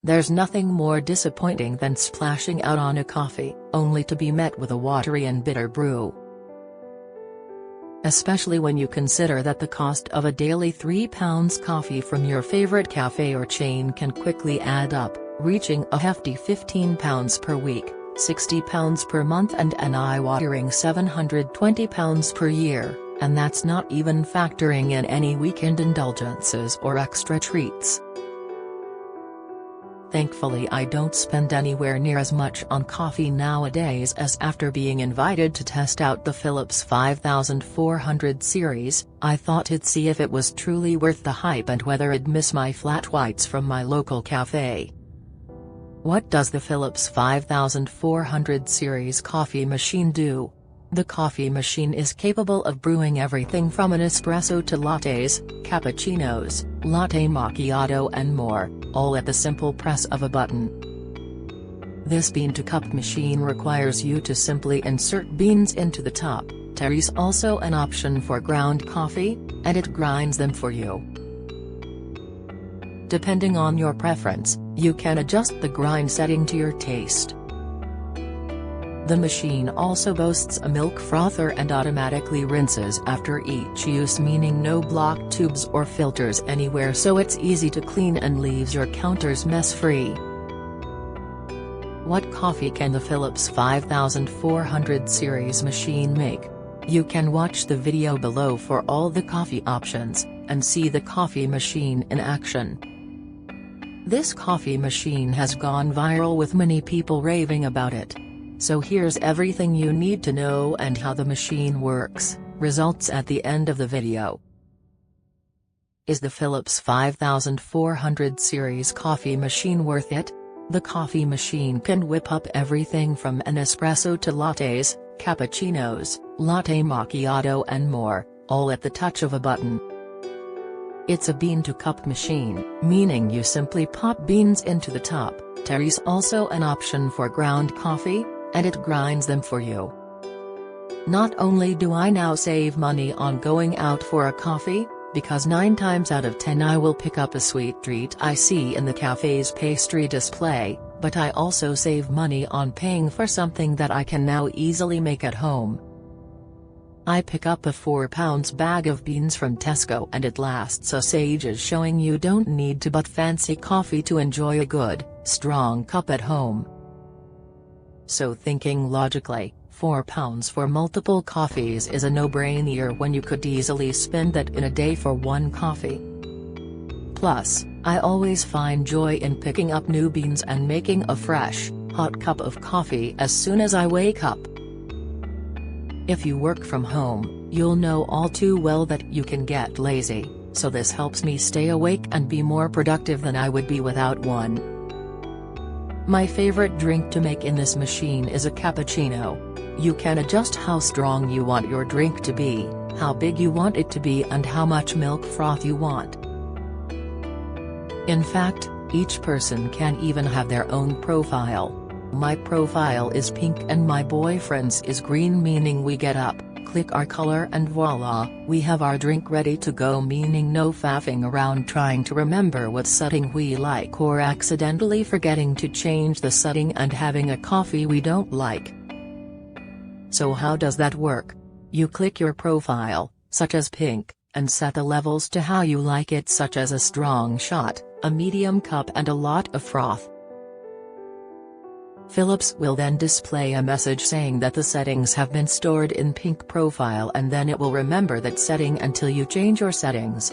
There's nothing more disappointing than splashing out on a coffee, only to be met with a watery and bitter brew. Especially when you consider that the cost of a daily £3 coffee from your favorite cafe or chain can quickly add up, reaching a hefty £15 per week, £60 per month and an eye-watering £720 per year, and that's not even factoring in any weekend indulgences or extra treats. Thankfully I don't spend anywhere near as much on coffee nowadays as after being invited to test out the Philips 5400 series, I thought I'd see if it was truly worth the hype and whether I'd miss my flat whites from my local cafe. What does the Philips 5400 series coffee machine do? The coffee machine is capable of brewing everything from an espresso to lattes, cappuccinos, latte macchiato and more, all at the simple press of a button. This bean-to-cup machine requires you to simply insert beans into the top. There's also an option for ground coffee, and it grinds them for you. Depending on your preference, you can adjust the grind setting to your taste. The machine also boasts a milk frother and automatically rinses after each use, meaning no blocked tubes or filters anywhere, so it's easy to clean and leaves your counters mess-free. What coffee can the Philips 5400 series machine make? You can watch the video below for all the coffee options, and see the coffee machine in action. This coffee machine has gone viral with many people raving about it. So here's everything you need to know and how the machine works. Results at the end of the video. Is the Philips 5400 series coffee machine worth it? The coffee machine can whip up everything from an espresso to lattes, cappuccinos, latte macchiato and more, all at the touch of a button. It's a bean-to-cup machine, meaning you simply pop beans into the top. There's also an option for ground coffee, and it grinds them for you. Not only do I now save money on going out for a coffee, because 9 times out of 10 I will pick up a sweet treat I see in the cafe's pastry display, but I also save money on paying for something that I can now easily make at home. I pick up a 4-pound bag of beans from Tesco and it lasts us ages, showing you don't need to but fancy coffee to enjoy a good, strong cup at home. So thinking logically, £4 for multiple coffees is a no-brainer when you could easily spend that in a day for one coffee. Plus, I always find joy in picking up new beans and making a fresh, hot cup of coffee as soon as I wake up. If you work from home, you'll know all too well that you can get lazy, so this helps me stay awake and be more productive than I would be without one. My favorite drink to make in this machine is a cappuccino. You can adjust how strong you want your drink to be, how big you want it to be and how much milk froth you want. In fact, each person can even have their own profile. My profile is pink and my boyfriend's is green, meaning we get up, click our color and voila, we have our drink ready to go, meaning no faffing around trying to remember what setting we like or accidentally forgetting to change the setting and having a coffee we don't like. So how does that work? You click your profile, such as pink, and set the levels to how you like it, such as a strong shot, a medium cup and a lot of froth. Philips will then display a message saying that the settings have been stored in pink profile, and then it will remember that setting until you change your settings.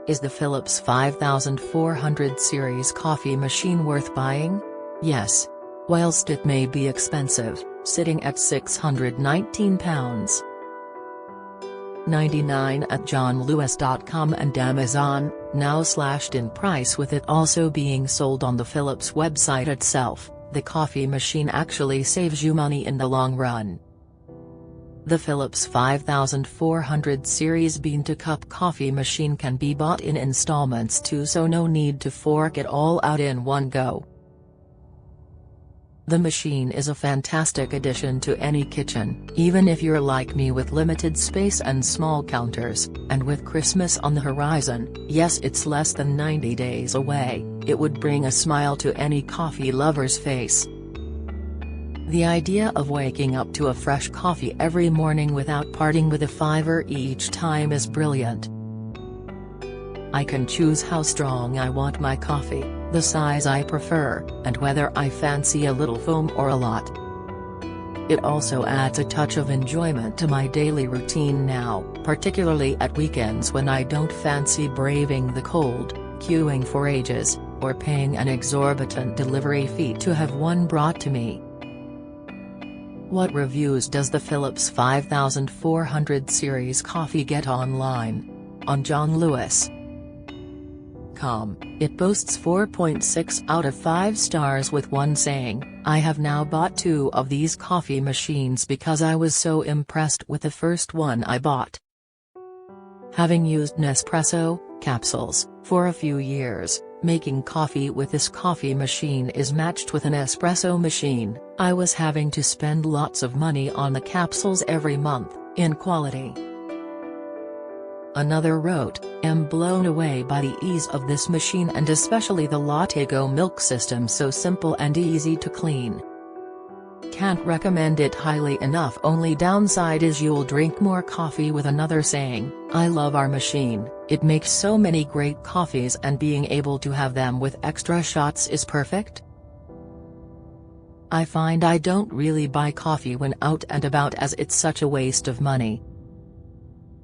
Is the Philips 5400 series coffee machine worth buying? Yes. Whilst it may be expensive, sitting at £619.99 at johnlewis.com and Amazon, now slashed in price with it also being sold on the Philips website itself, the coffee machine actually saves you money in the long run. The Philips 5400 series bean-to-cup coffee machine can be bought in installments too, so no need to fork it all out in one go. The machine is a fantastic addition to any kitchen, even if you're like me with limited space and small counters, and with Christmas on the horizon. Yes, it's less than 90 days away, it would bring a smile to any coffee lover's face. The idea of waking up to a fresh coffee every morning without parting with a fiver each time is brilliant. I can choose how strong I want my coffee, the size I prefer, and whether I fancy a little foam or a lot. It also adds a touch of enjoyment to my daily routine now, particularly at weekends when I don't fancy braving the cold, queuing for ages, or paying an exorbitant delivery fee to have one brought to me. What reviews does the Philips 5400 series coffee get online? On John Lewis.com, it boasts 4.6 out of 5 stars with one saying, "I have now bought 2 of these coffee machines because I was so impressed with the first one I bought." Having used Nespresso capsules for a few years, making coffee with this coffee machine is matched with an espresso machine. I was having to spend lots of money on the capsules every month, in quality. Another wrote, "Am blown away by the ease of this machine and especially the Lattego milk system, so simple and easy to clean. Can't recommend it highly enough. Only downside is you'll drink more coffee." With another saying, "I love our machine, it makes so many great coffees and being able to have them with extra shots is perfect. I find I don't really buy coffee when out and about as it's such a waste of money.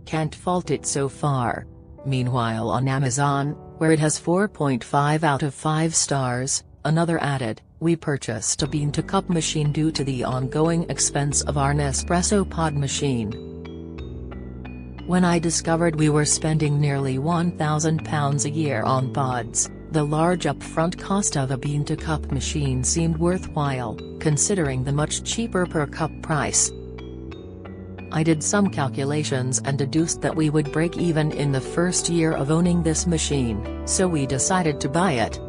Can't fault it so far." Meanwhile on Amazon, where it has 4.5 out of 5 stars, another added, "We purchased a bean-to-cup machine due to the ongoing expense of our Nespresso pod machine. When I discovered we were spending nearly £1,000 a year on pods, the large upfront cost of a bean-to-cup machine seemed worthwhile, considering the much cheaper per cup price. I did some calculations and deduced that we would break even in the first year of owning this machine, so we decided to buy it."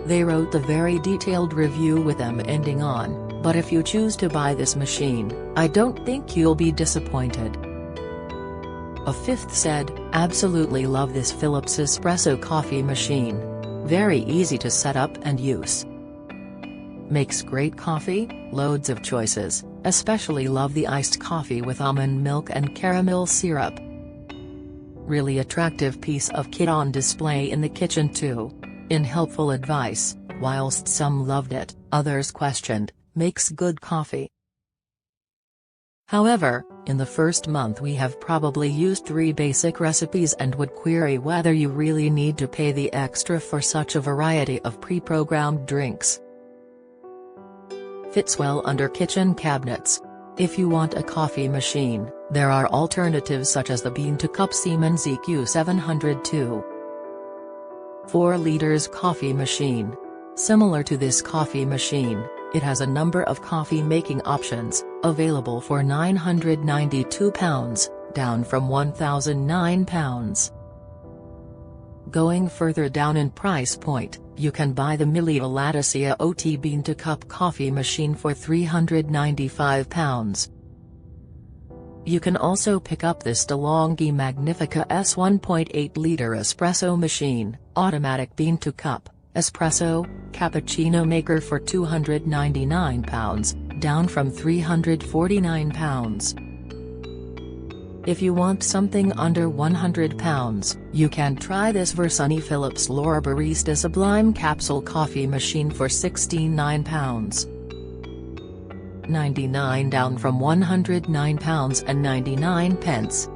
They wrote the very detailed review with them ending on, "But if you choose to buy this machine, I don't think you'll be disappointed." A fifth said, "Absolutely love this Philips espresso coffee machine. Very easy to set up and use. Makes great coffee, loads of choices, especially love the iced coffee with almond milk and caramel syrup. Really attractive piece of kit on display in the kitchen too. In helpful advice, whilst some loved it, others questioned, makes good coffee. However, in the first month we have probably used 3 basic recipes and would query whether you really need to pay the extra for such a variety of pre-programmed drinks. Fits well under kitchen cabinets. If you want a coffee machine, there are alternatives such as the bean-to-cup Siemens EQ702. 4 liters coffee machine. Similar to this coffee machine, it has a number of coffee-making options, available for £992, down from £1,009. Going further down in price point, you can buy the Miele Latticia OT bean-to-cup coffee machine for £395. You can also pick up this DeLonghi Magnifica S 1.8-liter espresso machine, automatic bean-to-cup, espresso, cappuccino maker for £299, down from £349. If you want something under £100, you can try this Versuni Philips L'Or Barista Sublime Capsule Coffee Machine for £69.99, down from £109.99.